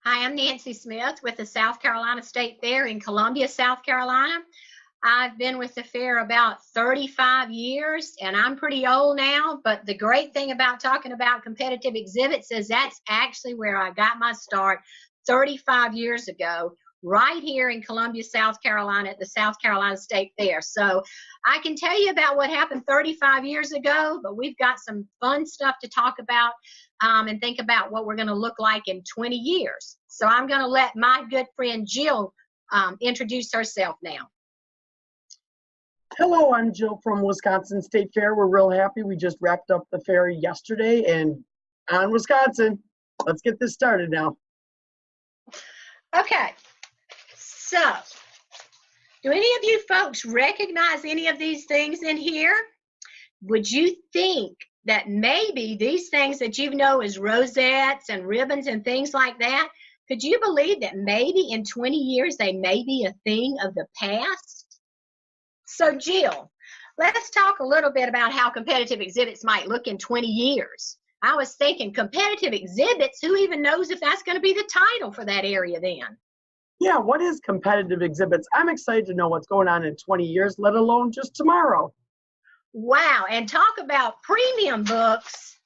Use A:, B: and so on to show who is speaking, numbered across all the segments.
A: Hi, I'm Nancy Smith with the South Carolina State Fair in Columbia, South Carolina. I've been with the fair about 35 years, and I'm pretty old now, but the great thing about talking about competitive exhibits is that's actually where I got my start 35 years ago, right here in Columbia, South Carolina at the South Carolina State Fair. So I can tell you about what happened 35 years ago, but we've got some fun stuff to talk about and think about what we're going to look like in 20 years. So I'm going to let my good friend Jill introduce herself now.
B: Hello, I'm Jill from Wisconsin State Fair. We're real happy. We just wrapped up the fair yesterday and on Wisconsin. Let's get this started now.
A: Okay, so do any of you folks recognize any of these things in here? Would you think that maybe these things that you know as rosettes and ribbons and things like that, could you believe that maybe in 20 years they may be a thing of the past? So Jill, let's talk a little bit about how competitive exhibits might look in 20 years. I was thinking competitive exhibits, who even knows if that's going to be the title for that area then?
B: Yeah, what is competitive exhibits? I'm excited to know what's going on in 20 years, let alone just tomorrow.
A: Wow, and talk about premium books.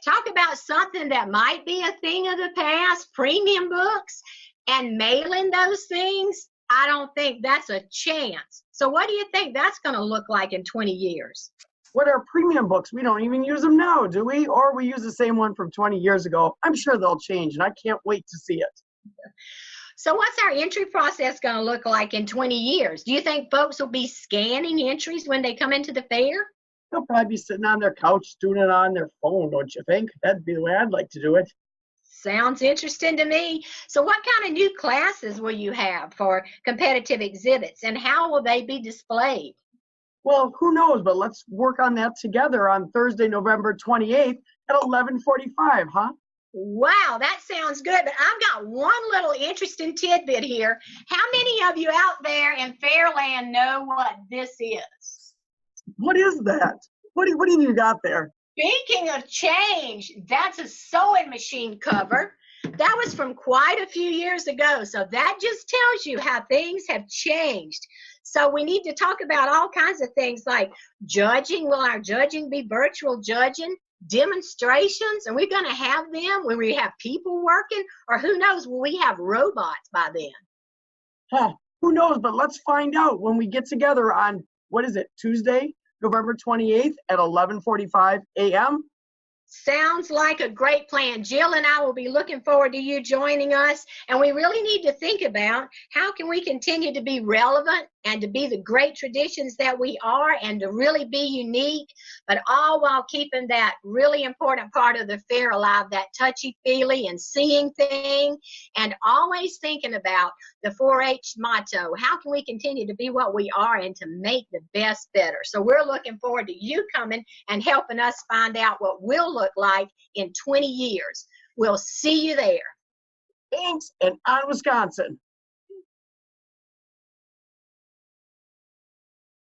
A: Talk about something that might be a thing of the past, premium books, and mailing those things. I don't think that's a chance. So what do you think that's going to look like in 20 years?
B: What are premium books? We don't even use them now, do we? Or we use the same one from 20 years ago. I'm sure they'll change, and I can't wait to see it.
A: So what's our entry process going to look like in 20 years? Do you think folks will be scanning entries when they come into the fair?
B: They'll probably be sitting on their couch doing it on their phone, don't you think? That'd be the way I'd like to do it.
A: Sounds interesting to me. So what kind of new classes will you have for competitive exhibits, and how will they be displayed?
B: Well, who knows, but let's work on that together on Thursday, November 28th at 11:45, huh?
A: Wow, that sounds good, but I've got one little interesting tidbit here. How many of you out there in Fairland know what this is?
B: What is that? What do you got there?
A: Speaking of change, that's a sewing machine cover. That was from quite a few years ago, so that just tells you how things have changed. So we need to talk about all kinds of things like judging. Will our judging be virtual judging? Demonstrations? Are we going to have them when we have people working? Or who knows, will we have robots by then?
B: Huh, who knows, but let's find out when we get together on, what is it, Tuesday, November 28th at 11:45 a.m.?
A: Sounds like a great plan. Jill and I will be looking forward to you joining us. And we really need to think about how can we continue to be relevant and to be the great traditions that we are and to really be unique, but all while keeping that really important part of the fair alive, that touchy-feely and seeing thing, and always thinking about the 4-H motto. How can we continue to be what we are and to make the best better? So we're looking forward to you coming and helping us find out what we'll look like in 20 years. We'll see you there.
B: Thanks, and on Wisconsin.